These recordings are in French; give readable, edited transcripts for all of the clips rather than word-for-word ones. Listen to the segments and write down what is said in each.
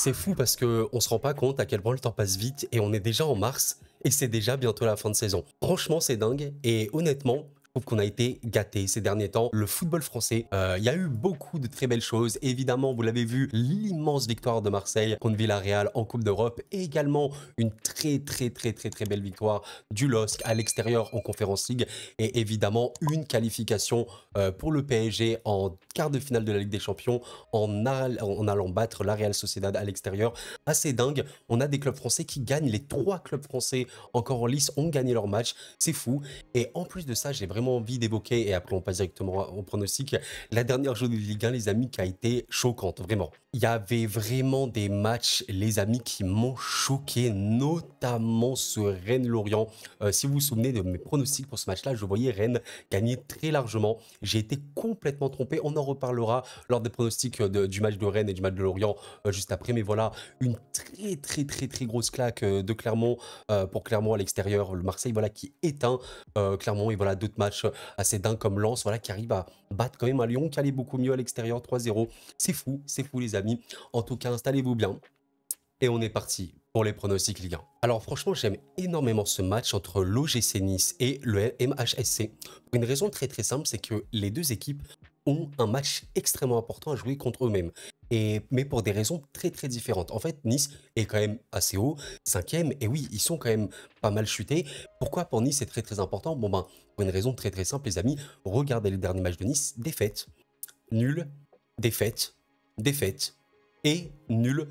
C'est fou parce qu'on se rend pas compte à quel point le temps passe vite et on est déjà en mars et c'est déjà bientôt la fin de saison. Franchement, c'est dingue et honnêtement, je trouve qu'on a été gâtés ces derniers temps. Le football français, il y a eu beaucoup de très belles choses. Évidemment, vous l'avez vu, l'immense victoire de Marseille contre Villarreal en Coupe d'Europe et également une très belle victoire du LOSC à l'extérieur en Conference League et évidemment une qualification pour le PSG en quart de finale de la Ligue des Champions en allant battre la Real Sociedad à l'extérieur. Assez dingue. On a des clubs français qui gagnent. Les 3 clubs français encore en lice ont gagné leur match. C'est fou. Et en plus de ça, j'ai vraiment envie d'évoquer, et après on passe directement au pronostic, la dernière journée de Ligue 1, les amis, qui a été choquante, vraiment. Il y avait vraiment des matchs, les amis, qui m'ont choqué, notamment ce Rennes-Lorient. Si vous vous souvenez de mes pronostics pour ce match-là, je voyais Rennes gagner très largement. J'ai été complètement trompé. On en reparlera lors des pronostics du match de Rennes et du match de Lorient juste après. Mais voilà, une très grosse claque de Clermont pour Clermont à l'extérieur. Le Marseille, voilà, qui éteint Clermont. Et voilà, d'autres matchs assez dingues comme Lens, voilà, qui arrive à battre quand même un Lyon qui allait beaucoup mieux à l'extérieur, 3-0. C'est fou les amis. En tout cas, installez-vous bien. Et on est parti pour les pronostics Ligue 1. Alors franchement, j'aime énormément ce match entre l'OGC Nice et le MHSC. Pour une raison très simple, c'est que les deux équipes ont un match extrêmement important à jouer contre eux-mêmes. Mais pour des raisons très différentes. En fait, Nice est quand même assez haut, 5e, et oui, ils sont quand même pas mal chutés. Pourquoi pour Nice c'est très important? Bon ben, pour une raison très simple, les amis, regardez les derniers matchs de Nice, défaite, nul, défaite, défaite, et nul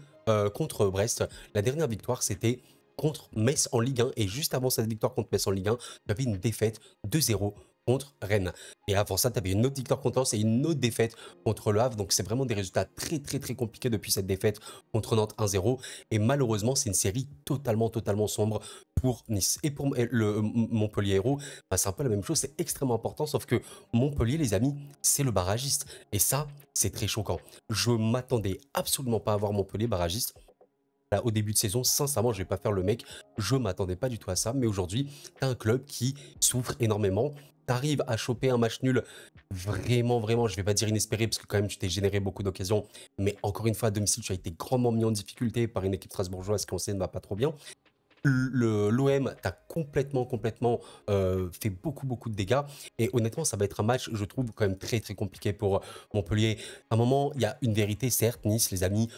contre Brest. La dernière victoire, c'était contre Metz en Ligue 1. Et juste avant cette victoire contre Metz en Ligue 1, tu avais une défaite 2-0 contre Rennes. Et avant ça, tu avais une autre victoire contre Lens et une autre défaite contre Le Havre. Donc, c'est vraiment des résultats très compliqués depuis cette défaite contre Nantes 1-0. Et malheureusement, c'est une série totalement sombre pour Nice. Et pour le Montpellier Hérault, bah, c'est un peu la même chose. C'est extrêmement important. Sauf que Montpellier, les amis, c'est le barragiste. Et ça, c'est très choquant. Je m'attendais absolument pas à voir Montpellier barragiste. Là, au début de saison, sincèrement, je vais pas faire le mec, je m'attendais pas du tout à ça, mais aujourd'hui, tu as un club qui souffre énormément, tu arrives à choper un match nul vraiment, je vais pas dire inespéré, parce que quand même, tu t'es généré beaucoup d'occasions, mais encore une fois, à domicile, tu as été grandement mis en difficulté par une équipe strasbourgeoise qui, on sait, ne va pas trop bien. L'OM t'a complètement fait beaucoup de dégâts et honnêtement ça va être un match je trouve quand même très compliqué pour Montpellier. À un moment il y a une vérité, certes Nice les amis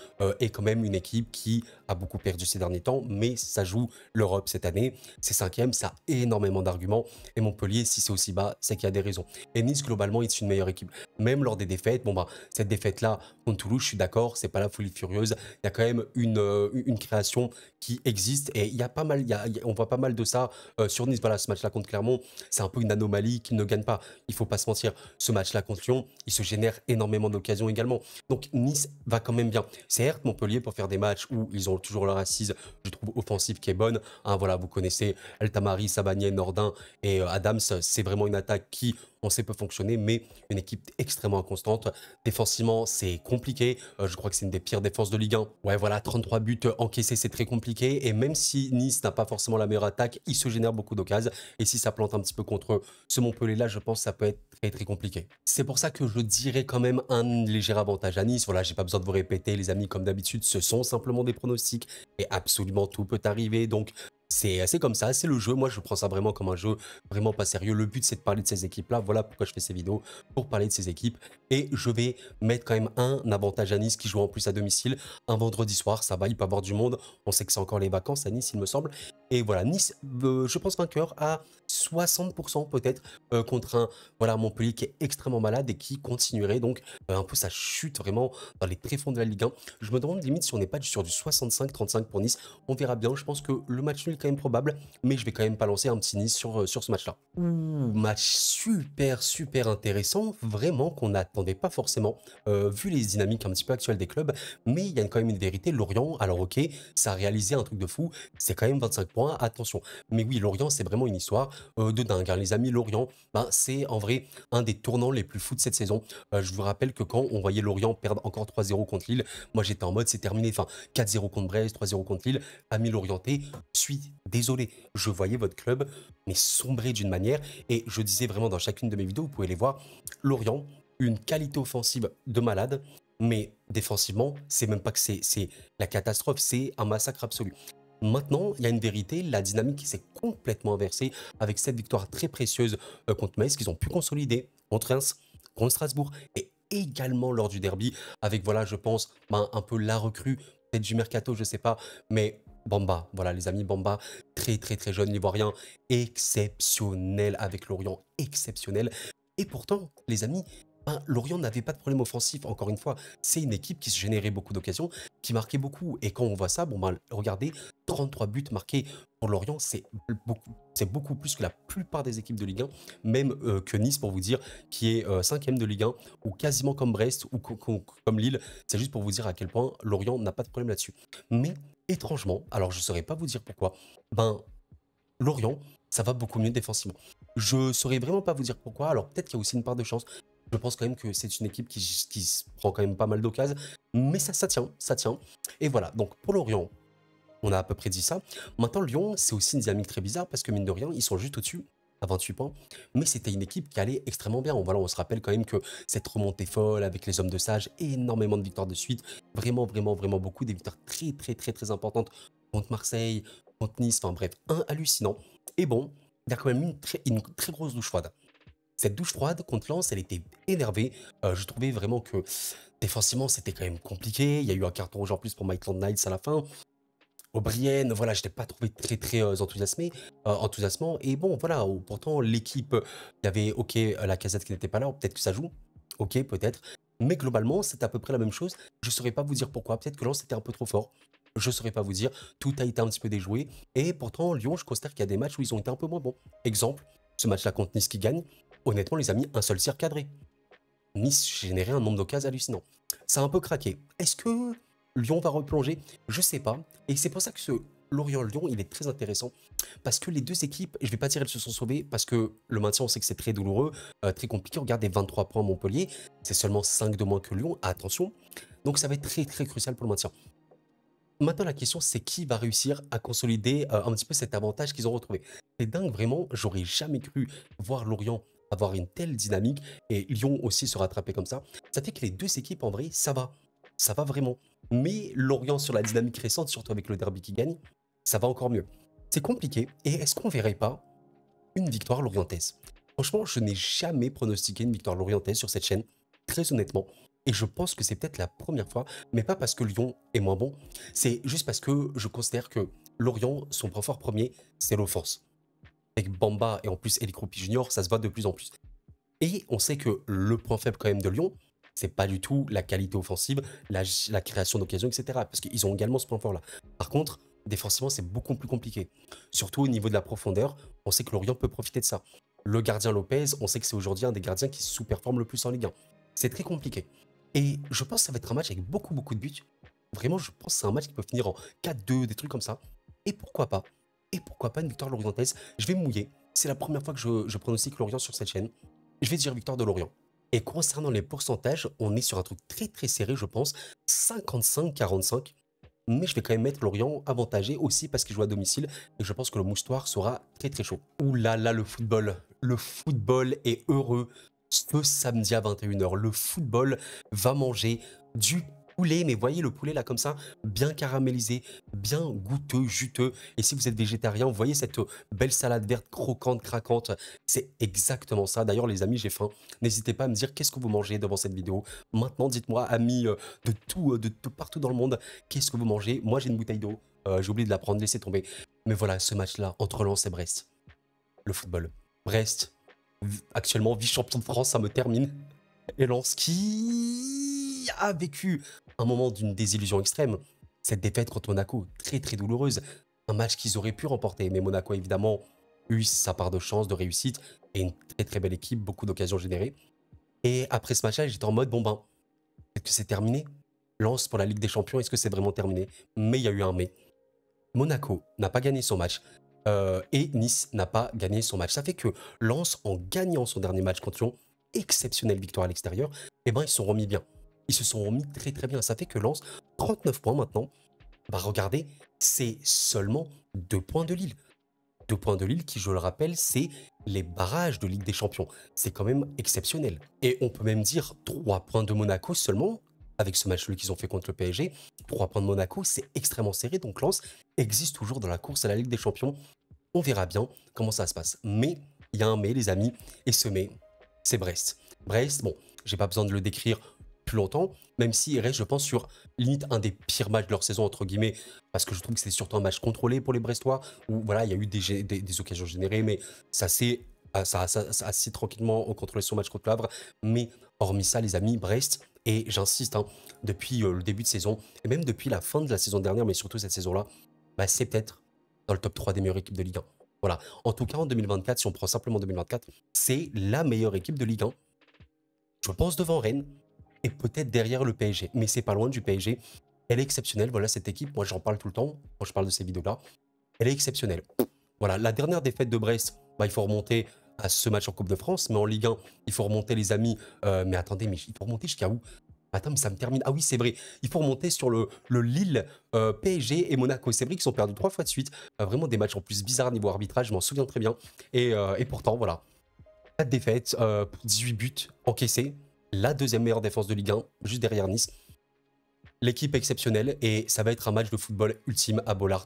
est quand même une équipe qui a beaucoup perdu ces derniers temps, mais ça joue l'Europe cette année, c'est 5e, ça a énormément d'arguments, et Montpellier si c'est aussi bas c'est qu'il y a des raisons. Et Nice globalement est une meilleure équipe, même lors des défaites. Bon bah cette défaite là contre Toulouse, je suis d'accord, c'est pas la folie furieuse, il y a quand même une création qui existe et il y a pas mal, on voit pas mal de ça sur Nice. Voilà, ce match-là contre Clermont, c'est un peu une anomalie qu'ils ne gagnent pas. Il faut pas se mentir. Ce match-là contre Lyon, il se génère énormément d'occasions également. Donc Nice va quand même bien. Certes, Montpellier pour faire des matchs où ils ont toujours leur assise, je trouve offensive qui est bonne. Hein, voilà, vous connaissez El Tamari, Sabanier, Nordin et Adams. C'est vraiment une attaque qui on sait peut fonctionner, mais une équipe extrêmement inconstante. Défensivement, c'est compliqué. Je crois que c'est une des pires défenses de Ligue 1. Ouais, voilà, 33 buts encaissés, c'est très compliqué. Et même si Nice n'a pas forcément la meilleure attaque, il se génère beaucoup d'occasions. Et si ça plante un petit peu contre ce Montpellier-là, je pense que ça peut être très compliqué. C'est pour ça que je dirais quand même un léger avantage à Nice. Voilà, j'ai pas besoin de vous répéter, les amis, comme d'habitude, ce sont simplement des pronostics. Et absolument tout peut arriver. Donc, c'est comme ça, c'est le jeu. Moi, je prends ça vraiment comme un jeu vraiment pas sérieux. Le but, c'est de parler de ces équipes-là. Voilà pourquoi je fais ces vidéos, pour parler de ces équipes. Et je vais mettre quand même un avantage à Nice qui joue en plus à domicile. Un vendredi soir, ça va, il peut y avoir du monde. On sait que c'est encore les vacances à Nice, il me semble. Et voilà, Nice, je pense vainqueur à 60% peut-être contre un voilà, Montpellier qui est extrêmement malade et qui continuerait donc un peu sa chute vraiment dans les tréfonds de la Ligue 1. Je me demande limite si on n'est pas sur du 65-35 pour Nice. On verra bien. Je pense que le match nul est quand même probable, mais je vais quand même balancer un petit Nice sur ce match-là. Match super intéressant, vraiment qu'on n'attendait pas forcément, vu les dynamiques un petit peu actuelles des clubs, mais il y a quand même une vérité. Lorient, alors ok, ça a réalisé un truc de fou, c'est quand même 25 points, attention. Mais oui, Lorient, c'est vraiment une histoire de dingue. Hein. Les amis, Lorient, ben, c'est en vrai un des tournants les plus fous de cette saison. Je vous rappelle que quand on voyait Lorient perdre encore 3-0 contre Lille, moi j'étais en mode c'est terminé, enfin 4-0 contre Brest, 3-0 contre Lille, ami Lorientais, je suis désolé, je voyais votre club mais sombrer d'une manière, et je disais vraiment dans chacune de mes vidéos, vous pouvez les voir, Lorient, une qualité offensive de malade, Mais défensivement, c'est même pas que c'est la catastrophe, c'est un massacre absolu. Maintenant, il y a une vérité, la dynamique s'est complètement inversée avec cette victoire très précieuse contre Metz qu'ils ont pu consolider contre Reims, contre Strasbourg et également lors du derby avec, voilà, je pense, ben, un peu la recrue, peut-être du mercato, je sais pas, mais Bamba, voilà les amis, Bamba, très très très jeune, l'Ivoirien, exceptionnel avec Lorient, exceptionnel. Et pourtant, les amis, ben, Lorient n'avait pas de problème offensif, encore une fois, c'est une équipe qui se générait beaucoup d'occasions, qui marquait beaucoup. Et quand on voit ça, bon ben, regardez, 33 buts marqués pour Lorient, c'est beaucoup plus que la plupart des équipes de Ligue 1, même que Nice, pour vous dire, qui est 5e de Ligue 1, ou quasiment comme Brest, ou comme Lille. C'est juste pour vous dire à quel point Lorient n'a pas de problème là-dessus. Mais étrangement, alors je ne saurais pas vous dire pourquoi, ben, Lorient, ça va beaucoup mieux défensivement. Je ne saurais vraiment pas vous dire pourquoi, alors peut-être qu'il y a aussi une part de chance. Je pense quand même que c'est une équipe qui se prend quand même pas mal d'occasions, mais ça tient, ça tient. Et voilà, donc pour Lorient, on a à peu près dit ça. Maintenant, Lyon, c'est aussi une dynamique très bizarre parce que mine de rien, ils sont juste au-dessus à 28 points. Mais c'était une équipe qui allait extrêmement bien. Voilà, on se rappelle quand même que cette remontée folle avec les hommes de sage, énormément de victoires de suite. Vraiment, vraiment, vraiment beaucoup. Des victoires très, très, très, très importantes contre Marseille, contre Nice. Enfin bref, un hallucinant. Et bon, il y a quand même une très grosse douche froide. Cette douche froide contre Lens, elle était énervée. Je trouvais vraiment que défensivement, c'était quand même compliqué. Il y a eu un carton rouge en plus pour Maitland Niles à la fin. O'Brien, voilà, je l'ai pas trouvé très très enthousiasmant. Et bon, voilà, pourtant l'équipe, il y avait, ok, Lacazette qui n'était pas là, peut-être que ça joue, ok, peut-être. Mais globalement, c'est à peu près la même chose. Je saurais pas vous dire pourquoi. Peut-être que Lens était un peu trop fort. Je saurais pas vous dire. Tout a été un petit peu déjoué. Et pourtant, Lyon, je considère qu'il y a des matchs où ils ont été un peu moins bons. Exemple, ce match-là contre Nice qui gagne. Honnêtement, les amis, un seul tir cadré. Nice générait un nombre d'occasions hallucinant. Ça a un peu craqué. Est-ce que Lyon va replonger? Je sais pas. Et c'est pour ça que ce Lorient-Lyon, il est très intéressant. Parce que les deux équipes, je vais pas dire elles se sont sauvées, parce que le maintien, on sait que c'est très douloureux, très compliqué. Regardez, 23 points Montpellier, c'est seulement 5 de moins que Lyon. Attention. Donc ça va être très très crucial pour le maintien. Maintenant, la question, c'est qui va réussir à consolider un petit peu cet avantage qu'ils ont retrouvé. C'est dingue, vraiment, j'aurais jamais cru voir Lorient avoir une telle dynamique et Lyon aussi se rattraper comme ça. Ça fait que les deux équipes, en vrai, ça va vraiment. Mais Lorient sur la dynamique récente, surtout avec le derby qui gagne, ça va encore mieux. C'est compliqué, et est-ce qu'on verrait pas une victoire lorientaise? Franchement, je n'ai jamais pronostiqué une victoire lorientaise sur cette chaîne, très honnêtement. Et je pense que c'est peut-être la première fois, mais pas parce que Lyon est moins bon, c'est juste parce que je considère que Lorient, son point fort premier, c'est l'offense. Avec Bamba et en plus Eli Kroupi Junior, ça se voit de plus en plus. Et on sait que le point faible quand même de Lyon, c'est pas du tout la qualité offensive, la création d'occasions, etc. Parce qu'ils ont également ce point fort-là. Par contre, défensivement, c'est beaucoup plus compliqué. Surtout au niveau de la profondeur, on sait que Lorient peut profiter de ça. Le gardien Lopez, on sait que c'est aujourd'hui un des gardiens qui sous-performe le plus en Ligue 1. C'est très compliqué. Et je pense que ça va être un match avec beaucoup, beaucoup de buts. Vraiment, je pense que c'est un match qui peut finir en 4-2, des trucs comme ça. Et pourquoi pas? Et pourquoi pas une victoire lorientaise? Je vais me mouiller. C'est la première fois que je pronostique Lorient sur cette chaîne. Je vais dire victoire de Lorient. Et concernant les pourcentages, on est sur un truc très très serré, je pense. 55-45. Mais je vais quand même mettre Lorient avantagé aussi parce qu'il joue à domicile. Et je pense que le moustoir sera très très chaud. Ouh là là, le football. Le football est heureux ce samedi à 21h. Le football va manger du poulet. Mais voyez le poulet là comme ça, bien caramélisé, bien goûteux, juteux. Et si vous êtes végétarien, vous voyez cette belle salade verte croquante, craquante. C'est exactement ça. D'ailleurs les amis, j'ai faim. N'hésitez pas à me dire qu'est-ce que vous mangez devant cette vidéo. Maintenant, dites-moi, amis de tout partout dans le monde, qu'est-ce que vous mangez? Moi, j'ai une bouteille d'eau. J'ai oublié de la prendre, laissez tomber. Mais voilà, ce match-là, entre Lens et Brest. Le football. Brest, actuellement vice-champion de France, ça me termine. Et Lens qui a vécu un moment d'une désillusion extrême. Cette défaite contre Monaco, très très douloureuse. Un match qu'ils auraient pu remporter. Mais Monaco, évidemment, eu sa part de chance, de réussite. Et une très très belle équipe, beaucoup d'occasions générées. Et après ce match-là, j'étais en mode, bon ben, peut-être que c'est terminé. Lens pour la Ligue des Champions, est-ce que c'est vraiment terminé? Mais il y a eu un mais. Monaco n'a pas gagné son match et Nice n'a pas gagné son match. Ça fait que Lens, en gagnant son dernier match contre Lyon, exceptionnelle victoire à l'extérieur, eh ben, ils se sont remis bien. Ils se sont remis très très bien. Ça fait que Lens, 39 points maintenant. Bah regardez, c'est seulement 2 points de Lille. 2 points de Lille qui, je le rappelle, c'est les barrages de Ligue des Champions. C'est quand même exceptionnel. Et on peut même dire 3 points de Monaco seulement. avec ce match qu'ils ont fait contre le PSG. 3 points de Monaco, c'est extrêmement serré. Donc Lens existe toujours dans la course à la Ligue des Champions. On verra bien comment ça se passe. Mais, il y a un mais, les amis, et ce mais, c'est Brest. Brest, bon, j'ai pas besoin de le décrire plus longtemps, même s'il reste, je pense, sur limite un des pires matchs de leur saison, entre guillemets, parce que je trouve que c'était surtout un match contrôlé pour les Brestois, où voilà, il y a eu des occasions générées, mais ça s'est assez tranquillement contrôlé son match contre le Havre. Mais hormis ça, les amis, Brest, et j'insiste, hein, depuis le début de saison, et même depuis la fin de la saison dernière, mais surtout cette saison-là, bah, c'est peut-être dans le top 3 des meilleures équipes de Ligue 1. Voilà. En tout cas, en 2024, si on prend simplement 2024, c'est la meilleure équipe de Ligue 1. Je pense devant Rennes et peut-être derrière le PSG. Mais c'est pas loin du PSG. Elle est exceptionnelle. Voilà, cette équipe, moi j'en parle tout le temps quand je parle de ces vidéos-là. Elle est exceptionnelle. Voilà, la dernière défaite de Brest, bah, il faut remonter à ce match en Coupe de France. Mais en Ligue 1, il faut remonter, les amis. Mais attendez, mais il faut remonter jusqu'à où? Attends, mais ça me termine. Ah oui, c'est vrai. Il faut remonter sur le Lille, PSG et Monaco. C'est vrai qu'ils sont perdus 3 fois de suite. Vraiment des matchs en plus bizarres niveau arbitrage, je m'en souviens très bien. Et pourtant, voilà. 4 défaites, 18 buts encaissés. La deuxième meilleure défense de Ligue 1, juste derrière Nice. L'équipe exceptionnelle et ça va être un match de football ultime à Bollaert.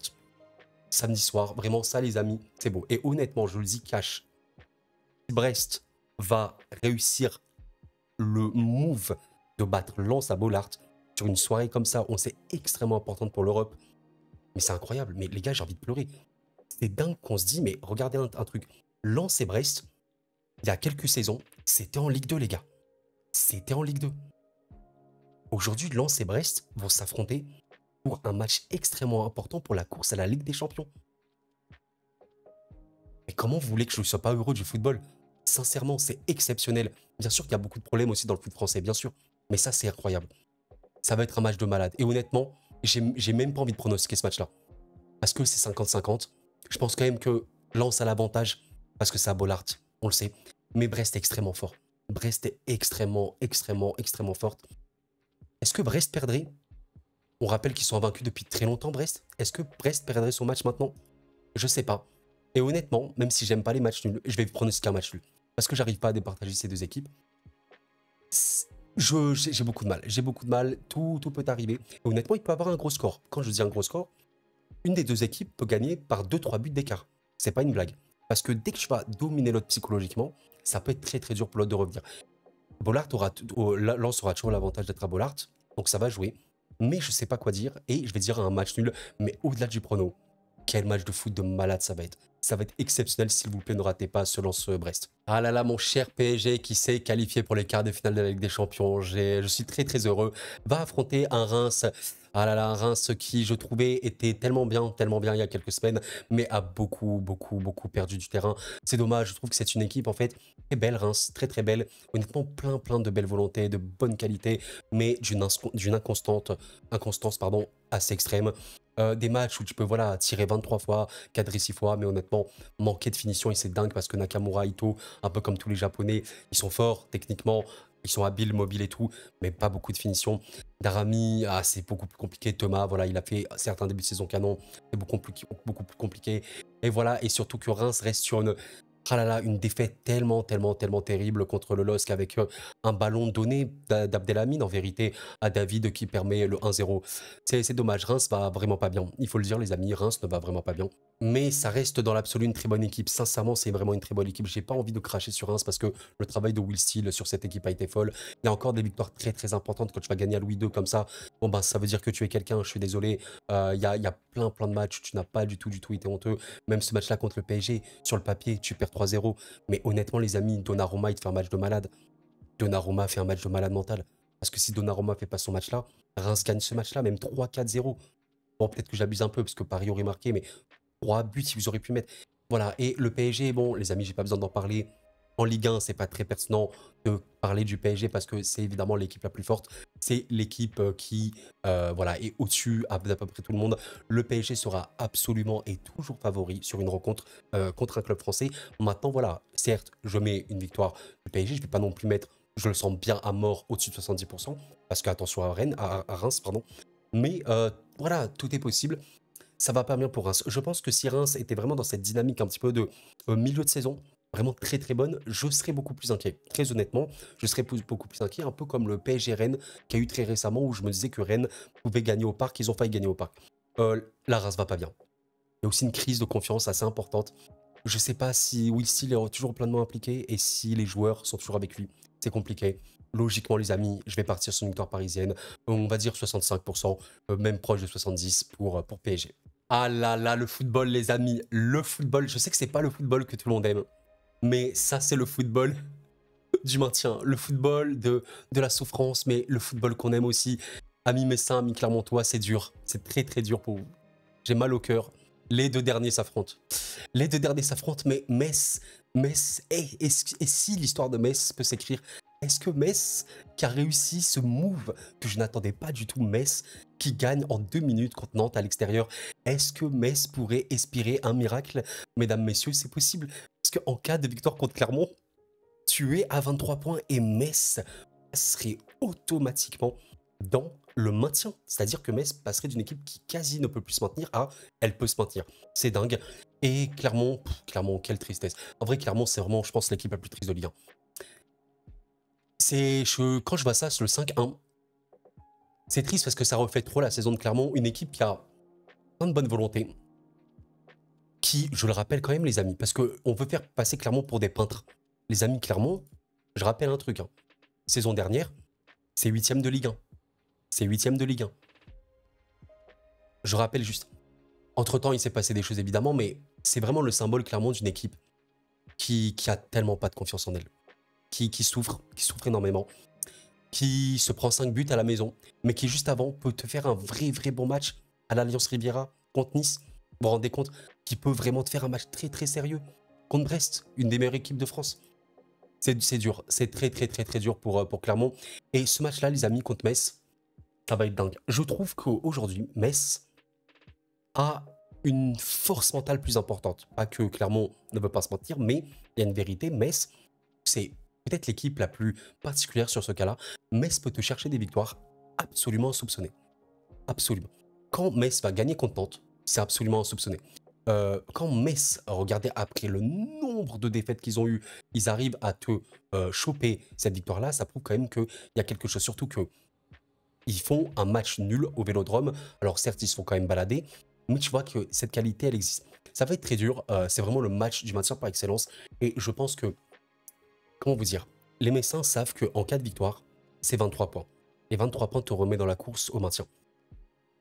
Samedi soir, vraiment ça les amis, c'est beau. Et honnêtement, je le dis cash, si Brest va réussir le move de battre Lens à Bollaert sur une soirée comme ça, on sait extrêmement importante pour l'Europe. Mais c'est incroyable, mais les gars, j'ai envie de pleurer. C'est dingue qu'on se dit, mais regardez un truc. Lens et Brest, il y a quelques saisons, c'était en Ligue 2 les gars. C'était en Ligue 2. Aujourd'hui, Lens et Brest vont s'affronter pour un match extrêmement important pour la course à la Ligue des Champions. Mais comment vous voulez que je ne sois pas heureux du football? Sincèrement, c'est exceptionnel. Bien sûr qu'il y a beaucoup de problèmes aussi dans le foot français, bien sûr. Mais ça, c'est incroyable. Ça va être un match de malade. Et honnêtement, j'ai même pas envie de pronostiquer ce match-là. Parce que c'est 50-50. Je pense quand même que Lens a l'avantage parce que c'est à Bollaert, on le sait. Mais Brest est extrêmement fort. Brest est extrêmement, extrêmement, extrêmement forte. Est-ce que Brest perdrait? On rappelle qu'ils sont invaincus depuis très longtemps, Brest. Est-ce que Brest perdrait son match maintenant? Je sais pas. Et honnêtement, même si j'aime pas les matchs nuls, je vais pronostiquer un match nul. Parce que j'arrive pas à départager ces deux équipes. J'ai beaucoup de mal. J'ai beaucoup de mal. Tout peut arriver. Et honnêtement, il peut avoir un gros score. Quand je dis un gros score, une des deux équipes peut gagner par 2-3 buts d'écart. C'est pas une blague. Parce que dès que tu vas dominer l'autre psychologiquement, ça peut être très très dur pour l'autre de revenir. Bollaert Lens aura toujours l'avantage d'être à Bollaert. Donc ça va jouer. Mais je sais pas quoi dire. Et je vais dire un match nul. Mais au-delà du prono, quel match de foot de malade ça va être. Ça va être exceptionnel, s'il vous plaît, ne ratez pas ce Lens-Brest. Ah là là, mon cher PSG qui s'est qualifié pour les quarts de finale de la Ligue des Champions. Je suis très très heureux. Va affronter un Reims. Ah là là, un Reims qui, je trouvais, était tellement bien il y a quelques semaines, mais a beaucoup perdu du terrain. C'est dommage, je trouve que c'est une équipe, en fait, très belle, Reims, très très belle. Honnêtement, plein de belles volontés, de bonnes qualités, mais d'une inconstance, pardon, assez extrême. Des matchs où tu peux voilà, tirer 23 fois, cadrer 6 fois, mais honnêtement, manquer de finition, et c'est dingue parce que Nakamura, Ito, un peu comme tous les Japonais, ils sont forts techniquement, ils sont habiles, mobiles et tout, mais pas beaucoup de finition. Darami, ah, c'est beaucoup plus compliqué. Thomas, voilà, il a fait certains débuts de saison canon, c'est beaucoup plus compliqué. Et voilà, et surtout que Reims reste sur ah là là, une défaite tellement terrible contre le LOSC avec un ballon donné d'Abdelhamid en vérité à David qui permet le 1-0. C'est dommage, Reims va vraiment pas bien. Il faut le dire les amis, Reims ne va vraiment pas bien. Mais ça reste dans l'absolu une très bonne équipe. Sincèrement, c'est vraiment une très bonne équipe. J'ai pas envie de cracher sur Reims parce que le travail de Will Steele sur cette équipe a été folle. Il y a encore des victoires très importantes quand tu vas gagner à Louis II comme ça. Bon bah ça veut dire que tu es quelqu'un, je suis désolé. Il y a plein de matchs où tu n'as pas du tout été honteux. Même ce match-là contre le PSG, sur le papier, tu perds 3-0. Mais honnêtement, les amis, Donnarumma, il te fait un match de malade. Donnarumma fait un match de malade mental. Parce que si Donnarumma fait pas son match-là, Reims gagne ce match-là, même 3-4-0. Bon, peut-être que j'abuse un peu, parce que Paris aurait marqué, mais 3 buts, si vous auriez pu mettre. Voilà, et le PSG, bon, les amis, j'ai pas besoin d'en parler. En Ligue 1, c'est pas très pertinent de parler du PSG parce que c'est évidemment l'équipe la plus forte. C'est l'équipe qui voilà, est au-dessus d'à peu près tout le monde. Le PSG sera absolument et toujours favori sur une rencontre contre un club français. Maintenant, voilà, certes, je mets une victoire du PSG. Je ne vais pas non plus mettre, je le sens bien à mort au-dessus de 70%. Parce que attention à Reims, pardon. Mais voilà, tout est possible. Ça va pas bien pour Reims. Je pense que si Reims était vraiment dans cette dynamique un petit peu de milieu de saison, vraiment très très bonne, je serais beaucoup plus inquiet. Très honnêtement, je serais beaucoup plus inquiet, un peu comme le PSG Rennes qu'il y a eu très récemment où je me disais que Rennes pouvait gagner au parc, ils ont failli gagner au parc. La race va pas bien. Il y a aussi une crise de confiance assez importante. Je sais pas si Will Steele est toujours pleinement impliqué et si les joueurs sont toujours avec lui. C'est compliqué. Logiquement, les amis, je vais partir sur une victoire parisienne. On va dire 65%, même proche de 70% pour PSG. Ah là là, le football, les amis. Le football, je sais que c'est pas le football que tout le monde aime. Mais ça, c'est le football du maintien. Le football de la souffrance, mais le football qu'on aime aussi. Amis Messins, amis Clermontois, c'est dur. C'est très très dur pour vous. J'ai mal au cœur. Les deux derniers s'affrontent. Les deux derniers s'affrontent, mais Metz, et si l'histoire de Metz peut s'écrire, est-ce que Metz, qui a réussi ce move que je n'attendais pas du tout, Metz, qui gagne en 2 minutes contre Nantes à l'extérieur, est-ce que Metz pourrait inspirer un miracle? Mesdames, messieurs, c'est possible. Parce qu'en cas de victoire contre Clermont, tu es à 23 points et Metz serait automatiquement dans le maintien. C'est-à-dire que Metz passerait d'une équipe qui quasi ne peut plus se maintenir à elle peut se maintenir. C'est dingue. Et Clermont, Clermont, quelle tristesse. En vrai, Clermont, c'est vraiment, je pense, l'équipe la plus triste de Ligue 1. Quand je vois ça sur le 5-1, c'est triste parce que ça reflète trop la saison de Clermont. Une équipe qui a plein de bonne volonté. Qui, je le rappelle quand même, les amis, parce qu'on veut faire passer Clermont pour des peintres. Les amis, Clermont, je rappelle un truc. Saison dernière, c'est 8e de Ligue 1. C'est 8e de Ligue 1. Je rappelle juste. Entre-temps, il s'est passé des choses évidemment, mais c'est vraiment le symbole clairement d'une équipe qui a tellement pas de confiance en elle. Qui souffre énormément. Qui se prend 5 buts à la maison, mais qui juste avant peut te faire un vrai bon match à l'Alliance Riviera contre Nice. Vous vous rendez compte? Qui peut vraiment te faire un match très sérieux contre Brest, une des meilleures équipes de France. C'est dur, c'est très dur pour Clermont. Et ce match-là, les amis, contre Metz, ça va être dingue. Je trouve qu'aujourd'hui, Metz a une force mentale plus importante. Pas que Clermont ne veut pas se mentir, mais il y a une vérité. Metz, c'est peut-être l'équipe la plus particulière sur ce cas-là. Metz peut te chercher des victoires absolument insoupçonnées. Absolument. Quand Metz va gagner contre Nantes, c'est absolument insoupçonné. Quand Metz, regardez après le nombre de défaites qu'ils ont eues, ils arrivent à te choper cette victoire-là, ça prouve quand même qu'il y a quelque chose. Surtout que ils font un match nul au Vélodrome. Alors certes, ils se font quand même balader, mais tu vois que cette qualité, elle existe. Ça va être très dur. C'est vraiment le match du maintien par excellence. Et je pense que, comment vous dire, les Messins savent qu'en cas de victoire, c'est 23 points. Et 23 points te remet dans la course au maintien.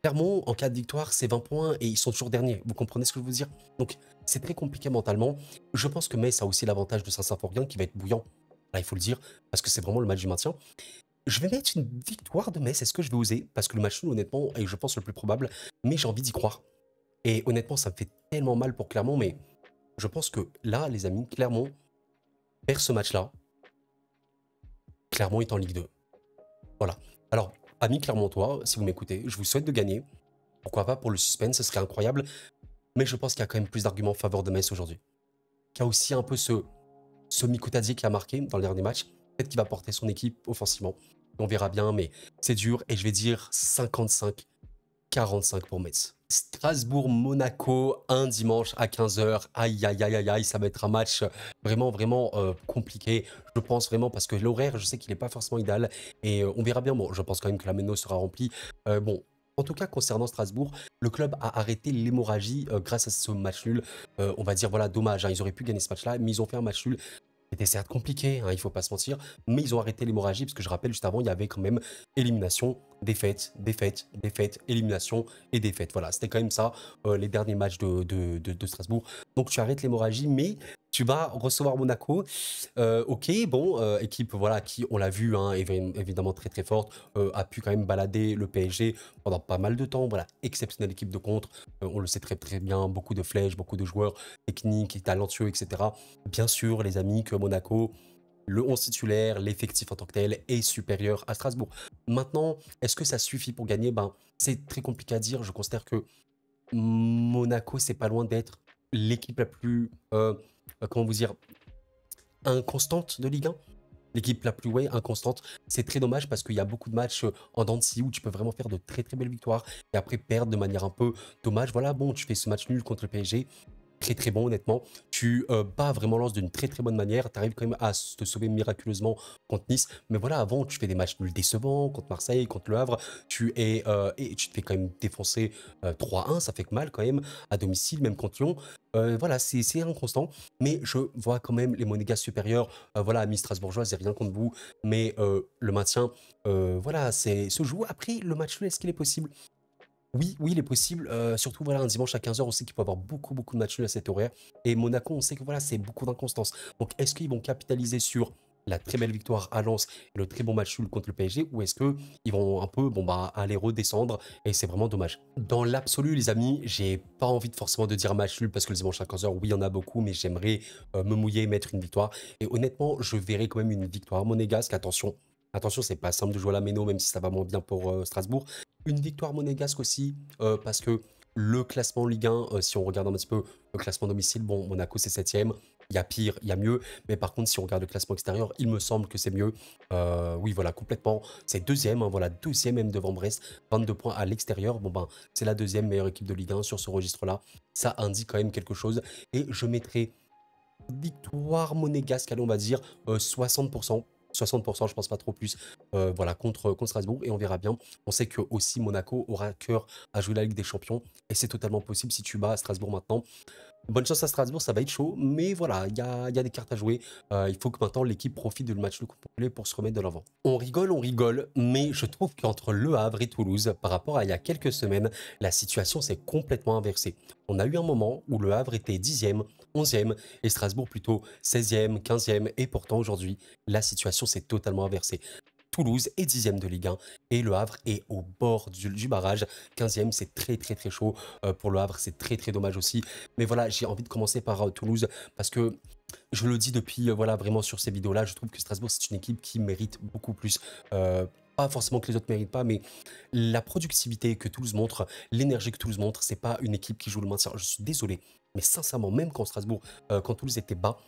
Clermont, en cas de victoire, c'est 20 points et ils sont toujours derniers. Vous comprenez ce que je veux dire? Donc, c'est très compliqué mentalement. Je pense que Metz a aussi l'avantage de Saint-Symphorien qui va être bouillant. Là, il faut le dire, parce que c'est vraiment le match du maintien. Je vais mettre une victoire de Metz. Est-ce que je vais oser? Parce que le match nul, honnêtement, est, je pense, le plus probable. Mais j'ai envie d'y croire. Et honnêtement, ça me fait tellement mal pour Clermont. Mais je pense que là, les amis, Clermont perd ce match-là. Clermont est en Ligue 2. Voilà. Alors, amis Clermontois, si vous m'écoutez, je vous souhaite de gagner. Pourquoi pas pour le suspense, ce serait incroyable. Mais je pense qu'il y a quand même plus d'arguments en faveur de Metz aujourd'hui. Il y a aussi un peu ce Mikotadze qui a marqué dans le dernier match. Peut-être qu'il va porter son équipe offensivement. On verra bien, mais c'est dur. Et je vais dire 55-45 pour Metz. Strasbourg-Monaco, un dimanche à 15 h. Aïe, ça va être un match vraiment compliqué. Je pense vraiment parce que l'horaire, je sais qu'il n'est pas forcément idéal. Et on verra bien. Bon, je pense quand même que la méno sera remplie. Bon, en tout cas, concernant Strasbourg, le club a arrêté l'hémorragie grâce à ce match nul. On va dire, voilà, dommage, hein, ils auraient pu gagner ce match-là, mais ils ont fait un match nul. C'était certes compliqué, hein, il faut pas se mentir, mais ils ont arrêté l'hémorragie, parce que je rappelle, juste avant, il y avait quand même élimination, défaite, élimination et défaite. Voilà, c'était quand même ça, les derniers matchs de Strasbourg. Donc tu arrêtes l'hémorragie, mais tu vas recevoir Monaco. Ok, bon, équipe voilà, qui, on l'a vu, hein, évidemment très forte, a pu quand même balader le PSG pendant pas mal de temps. Voilà, exceptionnelle équipe de contre, on le sait très bien, beaucoup de flèches, beaucoup de joueurs techniques et talentueux, etc. Bien sûr, les amis, que Monaco, le 11 titulaire, l'effectif en tant que tel est supérieur à Strasbourg. Maintenant, est-ce que ça suffit pour gagner? Ben, c'est très compliqué à dire. Je considère que Monaco, c'est pas loin d'être l'équipe la plus, comment vous dire, inconstante de Ligue 1. L'équipe la plus inconstante. C'est très dommage parce qu'il y a beaucoup de matchs en dents de scie où tu peux vraiment faire de très belles victoires et après perdre de manière un peu dommage. Voilà, bon, tu fais ce match nul contre le PSG. très très bon honnêtement. Tu bats vraiment Lens d'une très très bonne manière. Tu arrives quand même à te sauver miraculeusement contre Nice. Mais voilà, avant, tu fais des matchs nuls décevants contre Marseille, contre Le Havre. Et tu te fais quand même défoncer 3-1. Ça fait que mal quand même à domicile, même contre Lyon. Voilà, c'est inconstant. Mais je vois quand même les Monégas supérieurs. Voilà, amis strasbourgeois, j'ai rien contre vous. Mais le maintien, voilà, c'est se joue. Après, le match nul, est-ce qu'il est possible? Oui, oui, il est possible. Surtout, voilà, un dimanche à 15 h, on sait qu'il peut y avoir beaucoup, beaucoup de matchs nuls à cet horaire. Et Monaco, on sait que voilà, c'est beaucoup d'inconstance. Donc, est-ce qu'ils vont capitaliser sur la très belle victoire à Lens et le très bon match nul contre le PSG, ou est-ce qu'ils vont un peu bon, bah, aller redescendre et c'est vraiment dommage. Dans l'absolu, les amis, j'ai pas envie de forcément de dire match nul parce que le dimanche à 15 h, oui, il y en a beaucoup, mais j'aimerais me mouiller et mettre une victoire. Et honnêtement, je verrai quand même une victoire monégasque. Attention, attention, c'est pas simple de jouer à la méno, même si ça va moins bien pour Strasbourg. Une victoire monégasque aussi, parce que le classement Ligue 1, si on regarde un petit peu le classement domicile, bon, Monaco c'est 7e, il y a pire, il y a mieux, mais par contre, si on regarde le classement extérieur, il me semble que c'est mieux. Oui, voilà, complètement. C'est deuxième, hein, voilà, deuxième même devant Brest, 22 points à l'extérieur. Bon, ben, c'est la deuxième meilleure équipe de Ligue 1 sur ce registre-là. Ça indique quand même quelque chose. Et je mettrai victoire monégasque, allez, on va dire 60%. 60%, je pense pas trop plus, voilà, contre Strasbourg, et on verra bien. On sait que aussi Monaco aura cœur à jouer la Ligue des Champions, et c'est totalement possible si tu bats Strasbourg maintenant. Bonne chance à Strasbourg, ça va être chaud, mais voilà, il y a des cartes à jouer. Il faut que maintenant l'équipe profite du match complet pour se remettre de l'avant. On rigole, mais je trouve qu'entre Le Havre et Toulouse, par rapport à il y a quelques semaines, la situation s'est complètement inversée. On a eu un moment où Le Havre était 10e, 11e, et Strasbourg plutôt 16e, 15e, et pourtant aujourd'hui, la situation s'est totalement inversée. Toulouse est 10e de Ligue 1 et Le Havre est au bord du barrage. 15e, c'est très très très chaud pour Le Havre, c'est très très dommage aussi. Mais voilà, j'ai envie de commencer par Toulouse parce que je le dis depuis, voilà, vraiment sur ces vidéos-là, je trouve que Strasbourg, c'est une équipe qui mérite beaucoup plus. Pas forcément que les autres ne méritent pas, mais la productivité que Toulouse montre, l'énergie que Toulouse montre, c'est pas une équipe qui joue le maintien. Je suis désolé, mais sincèrement, même quand Strasbourg, quand Toulouse était bas,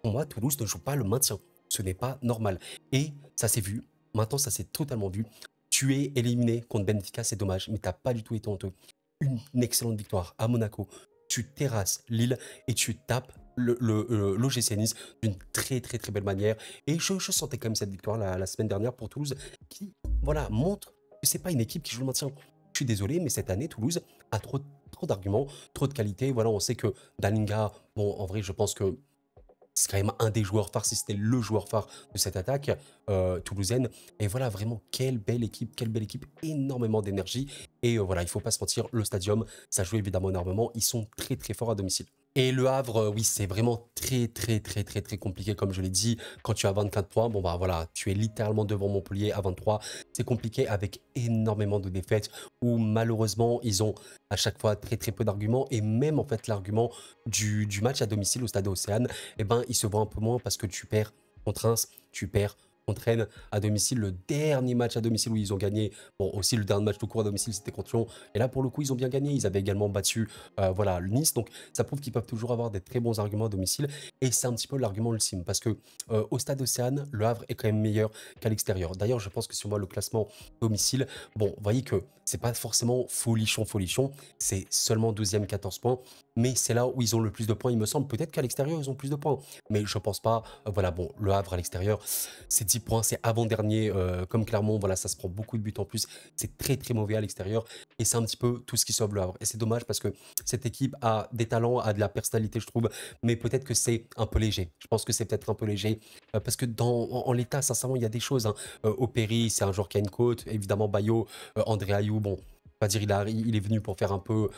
pour moi, Toulouse ne joue pas le maintien. Ce n'est pas normal. Et ça s'est vu. Maintenant, ça s'est totalement vu. Tu es éliminé contre Benfica, c'est dommage, mais tu n'as pas du tout été honteux. Une excellente victoire à Monaco. Tu terrasses Lille et tu tapes l'OGC Nice d'une très très très belle manière. Et je sentais quand même cette victoire la semaine dernière pour Toulouse qui, voilà, montre que c'est pas une équipe qui joue le maintien. Je suis désolé, mais cette année, Toulouse a trop d'arguments, trop de qualité. Voilà, on sait que Dalinga, bon, en vrai, je pense que c'est quand même un des joueurs phares, si c'était le joueur phare de cette attaque toulousaine. Et voilà, vraiment, quelle belle équipe, énormément d'énergie. Et voilà, il faut pas se mentir, le stadium, ça joue évidemment énormément. Ils sont très très forts à domicile. Et Le Havre, oui, c'est vraiment très très très très très compliqué, comme je l'ai dit. Quand tu as 24 points, bon bah voilà, tu es littéralement devant Montpellier à 23. C'est compliqué avec énormément de défaites où malheureusement, ils ont à chaque fois très très peu d'arguments. Et même en fait, l'argument du match à domicile au Stade Océane, eh ben, il se voit un peu moins parce que tu perds contre Reims, tu perds contre Rennes à domicile. Le dernier match à domicile où ils ont gagné, bon, aussi le dernier match tout court à domicile, c'était contre Lyon. Et là, pour le coup, ils ont bien gagné. Ils avaient également battu voilà, le Nice. Donc, ça prouve qu'ils peuvent toujours avoir des très bons arguments à domicile. Et c'est un petit peu l'argument ultime parce que au Stade Océane, Le Havre est quand même meilleur qu'à l'extérieur. D'ailleurs, je pense que si on voit le classement domicile, bon, vous voyez que c'est pas forcément folichon. C'est seulement 12e, 14 points. Mais c'est là où ils ont le plus de points, il me semble. Peut-être qu'à l'extérieur, ils ont plus de points. Mais je pense pas. Voilà, bon, Le Havre à l'extérieur, c'est 10 points, c'est avant-dernier. Comme Clermont, voilà, ça se prend beaucoup de buts en plus. C'est très, très mauvais à l'extérieur. Et c'est un petit peu tout ce qui sauve Le Havre. Et c'est dommage parce que cette équipe a des talents, a de la personnalité, je trouve. Mais peut-être que c'est un peu léger. Je pense que c'est peut-être un peu léger. Parce que en l'état, sincèrement, il y a des choses. Hein. Opéry, c'est un joueur qui a une côte. Évidemment, Bayo, André Ayou, bon, pas dire il est venu pour faire un peu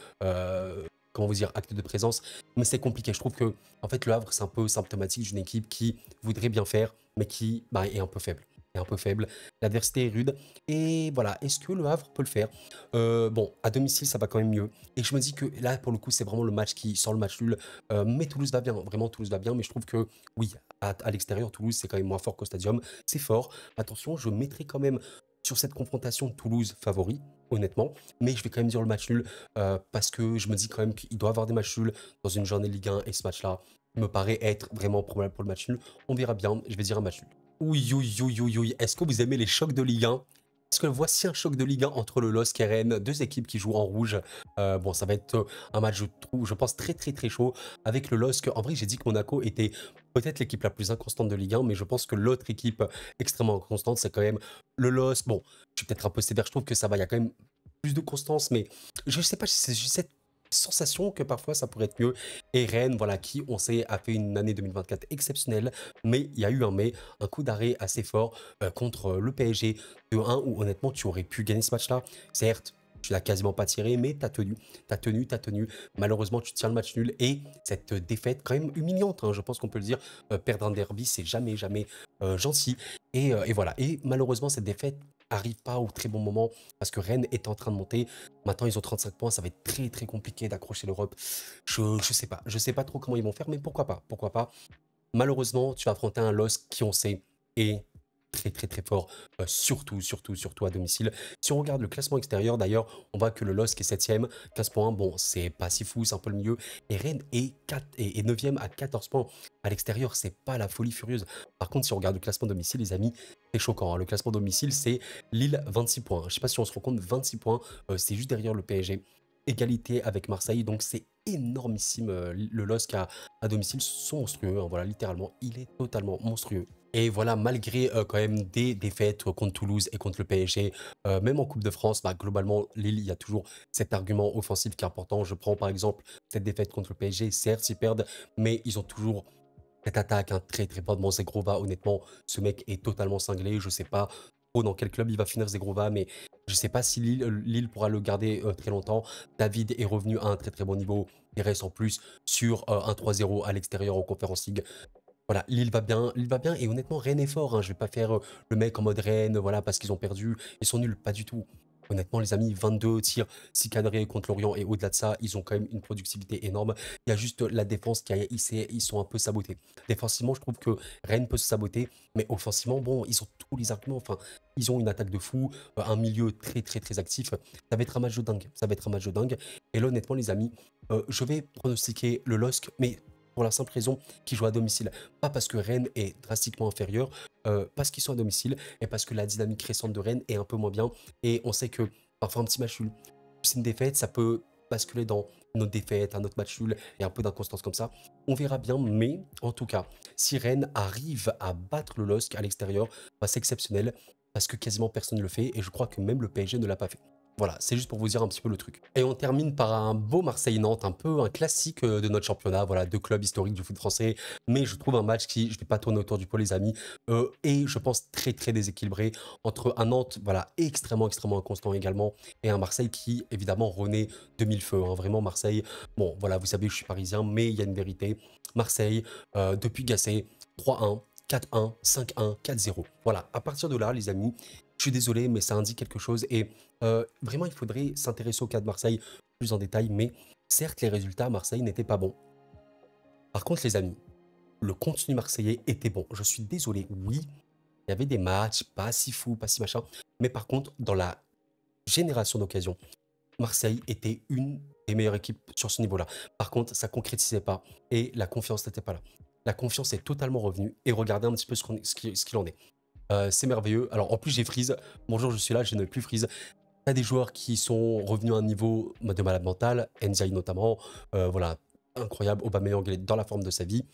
comment vous dire, acte de présence, mais c'est compliqué. Je trouve que, en fait, Le Havre, c'est un peu symptomatique d'une équipe qui voudrait bien faire, mais qui bah, est un peu faible. Est un peu faible. L'adversité est rude. Et voilà, est-ce que Le Havre peut le faire? Bon, à domicile, ça va quand même mieux. Et je me dis que là, pour le coup, c'est vraiment le match qui sort le match nul. Mais Toulouse va bien. Vraiment, Toulouse va bien. Mais je trouve que, oui, à l'extérieur, Toulouse, c'est quand même moins fort qu'au stadium. C'est fort. Attention, je mettrai quand même sur cette confrontation Toulouse favori, honnêtement. Mais je vais quand même dire le match nul parce que je me dis quand même qu'il doit y avoir des matchs nuls dans une journée de Ligue 1 et ce match-là me paraît être vraiment probable pour le match nul. On verra bien, je vais dire un match nul. Oui, est-ce que vous aimez les chocs de Ligue 1? Parce que voici un choc de Ligue 1 entre le LOSC et Rennes, deux équipes qui jouent en rouge. Bon, ça va être un match, je pense, très très très chaud. Avec le LOSC, en vrai, j'ai dit que Monaco était peut-être l'équipe la plus inconstante de Ligue 1, mais je pense que l'autre équipe extrêmement inconstante, c'est quand même le LOSC. Bon, je suis peut-être un peu sévère, je trouve que ça va, il y a quand même plus de constance, mais je sais pas, j'ai cette sensation que parfois ça pourrait être mieux. Et Rennes, voilà, qui, on sait, a fait une année 2024 exceptionnelle, mais il y a eu un coup d'arrêt assez fort contre le PSG de 1 où honnêtement tu aurais pu gagner ce match-là. Certes, tu l'as quasiment pas tiré, mais t'as tenu, t'as tenu, t'as tenu. Malheureusement, tu tiens le match nul et cette défaite quand même humiliante, hein, je pense qu'on peut le dire. Perdre un derby, c'est jamais, jamais gentil. Et voilà. Et malheureusement, cette défaite arrive pas au très bon moment parce que Rennes est en train de monter. Maintenant, ils ont 35 points. Ça va être très, très compliqué d'accrocher l'Europe. Je sais pas. Je sais pas trop comment ils vont faire, mais pourquoi pas? Pourquoi pas? Malheureusement, tu vas affronter un LOSC qui, on sait, est très très très fort, surtout à domicile. Si on regarde le classement extérieur, d'ailleurs, on voit que le LOSC est 7e, 15 points, bon, c'est pas si fou, c'est un peu le milieu. Et Rennes est, 4, est 9e à 14 points. À l'extérieur, c'est pas la folie furieuse. Par contre, si on regarde le classement domicile, les amis, c'est choquant, hein. Le classement domicile, c'est Lille, 26 points. Je sais pas si on se rend compte, 26 points, c'est juste derrière le PSG. Égalité avec Marseille, donc c'est énormissime. Le LOSC à domicile sont monstrueux, hein, voilà, littéralement, il est totalement monstrueux. Et voilà, malgré quand même des défaites contre Toulouse et contre le PSG, même en Coupe de France, bah, globalement, Lille, il y a toujours cet argument offensif qui est important. Je prends par exemple cette défaite contre le PSG, certes, ils perdent, mais ils ont toujours cette attaque, un très très fort de Zegrova. Honnêtement, ce mec est totalement cinglé. Je sais pas trop dans quel club il va finir Zegrova, mais je sais pas si Lille pourra le garder très longtemps. David est revenu à un très très bon niveau. Il reste en plus sur un 3-0 à l'extérieur en Conference League. Voilà, Lille va bien et honnêtement, Rennes est fort, hein. Je vais pas faire le mec en mode Rennes, voilà, parce qu'ils ont perdu, ils sont nuls, pas du tout. Honnêtement, les amis, 22 tirs, 6 cadrés contre Lorient et au-delà de ça, ils ont quand même une productivité énorme. Il y a juste la défense qui a, ils sont un peu sabotés. Défensivement, je trouve que Rennes peut se saboter, mais offensivement, bon, ils ont tous les arguments. Enfin, ils ont une attaque de fou, un milieu très, très, très actif. Ça va être un match de dingue. Ça va être un match de dingue. Et là, honnêtement, les amis, je vais pronostiquer le LOSC, mais pour la simple raison qu'ils jouent à domicile. Pas parce que Rennes est drastiquement inférieur, parce qu'ils sont à domicile et parce que la dynamique récente de Rennes est un peu moins bien. Et on sait que parfois un petit match nul, c'est une défaite, ça peut basculer dans une autre défaite, un autre match nul et un peu d'inconstance comme ça. On verra bien, mais en tout cas, si Rennes arrive à battre le LOSC à l'extérieur, bah, c'est exceptionnel parce que quasiment personne ne le fait et je crois que même le PSG ne l'a pas fait. Voilà, c'est juste pour vous dire un petit peu le truc. Et on termine par un beau Marseille-Nantes, un peu un classique de notre championnat. Voilà, deux clubs historiques du foot français. Mais je trouve un match qui, je ne vais pas tourner autour du pot, les amis, et je pense très très déséquilibré entre un Nantes, voilà, extrêmement inconstant également, et un Marseille qui, évidemment, renaît de mille feux, hein. Vraiment, Marseille, bon, voilà, vous savez, je suis parisien, mais il y a une vérité. Marseille, depuis Gasset, 3-1, 4-1, 5-1, 4-0. Voilà, à partir de là, les amis, je suis désolé, mais ça indique quelque chose. Et vraiment, il faudrait s'intéresser au cas de Marseille plus en détail. Mais certes, les résultats à Marseille n'étaient pas bons. Par contre, les amis, le contenu marseillais était bon. Je suis désolé, oui, il y avait des matchs pas si fous, pas si machin. Mais par contre, dans la génération d'occasions, Marseille était une des meilleures équipes sur ce niveau-là. Par contre, ça concrétisait pas et la confiance n'était pas là. La confiance est totalement revenue et regardez un petit peu ce qu'il en est. C'est merveilleux. Alors en plus j'ai Freeze. Bonjour, je suis là, je n'ai plus Freeze. T'as des joueurs qui sont revenus à un niveau de malade mental, Ndiaye notamment. Voilà, incroyable. Aubameyang est dans la forme de sa vie.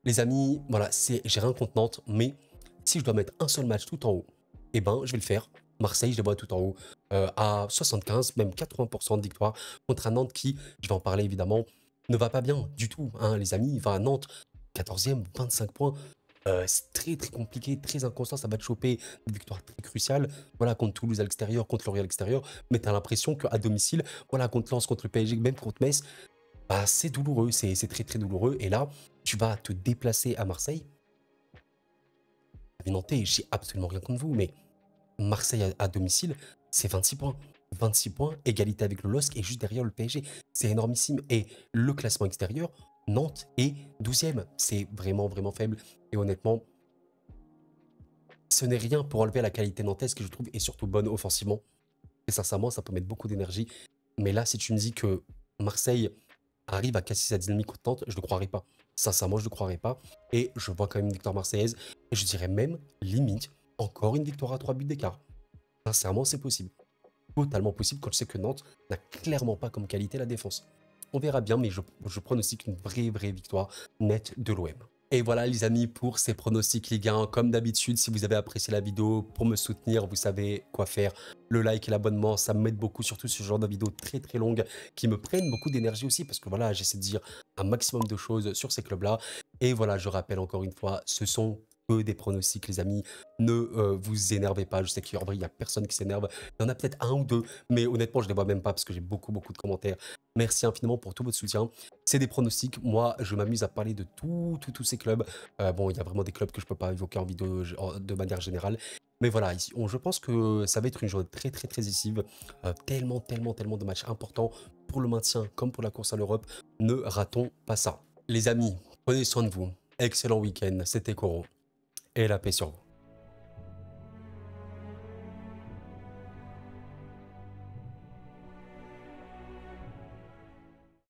Les amis, voilà, j'ai rien contre Nantes, mais si je dois mettre un seul match tout en haut, eh ben je vais le faire. Marseille, je les vois tout en haut, à 75, même 80% de victoire contre un Nantes qui, je vais en parler évidemment, ne va pas bien du tout, hein, les amis. Il va à Nantes, 14e, 25 points. C'est très très compliqué, très inconstant, ça va te choper des victoires très cruciales, voilà, contre Toulouse à l'extérieur, contre Lorient à l'extérieur, mais tu as l'impression qu'à domicile, voilà, contre Lens, contre le PSG, même contre Metz, bah, c'est douloureux, c'est très très douloureux, et là, tu vas te déplacer à Marseille. Les Nantais, j'ai absolument rien contre vous, mais Marseille à domicile, c'est 26 points. 26 points, égalité avec le LOSC et juste derrière le PSG. C'est énormissime. Et le classement extérieur, Nantes est 12e. C'est vraiment faible. Et honnêtement, ce n'est rien pour enlever la qualité nantaise que je trouve est surtout bonne offensivement. Et sincèrement, ça peut mettre beaucoup d'énergie. Mais là, si tu me dis que Marseille arrive à casser sa dynamique contre Nantes, je ne le croirais pas. Sincèrement, je ne le croirais pas. Et je vois quand même une victoire marseillaise. Et je dirais même, limite, encore une victoire à 3 buts d'écart. Sincèrement, c'est possible. Totalement possible quand je sais que Nantes n'a clairement pas comme qualité la défense. On verra bien, mais je pronostique une vraie victoire nette de l'OM. Et voilà les amis pour ces pronostics Ligue 1. Comme d'habitude, si vous avez apprécié la vidéo, pour me soutenir, vous savez quoi faire. Le like et l'abonnement, ça m'aide beaucoup, surtout ce genre de vidéos très longues qui me prennent beaucoup d'énergie aussi parce que voilà, j'essaie de dire un maximum de choses sur ces clubs-là. Et voilà, je rappelle encore une fois, ce sont que des pronostics les amis. Ne vous énervez pas, je sais qu'en vrai, il n'y a personne qui s'énerve. Il y en a peut-être un ou deux, mais honnêtement, je ne les vois même pas parce que j'ai beaucoup de commentaires. Merci infiniment pour tout votre soutien. C'est des pronostics. Moi, je m'amuse à parler de tous ces clubs. Bon, il y a vraiment des clubs que je ne peux pas évoquer en vidéo de manière générale. Mais voilà, ici, je pense que ça va être une journée très décisive. Tellement de matchs importants pour le maintien comme pour la course à l'Europe. Ne ratons pas ça. Les amis, prenez soin de vous. Excellent week-end. C'était Koro. Et la paix sur vous.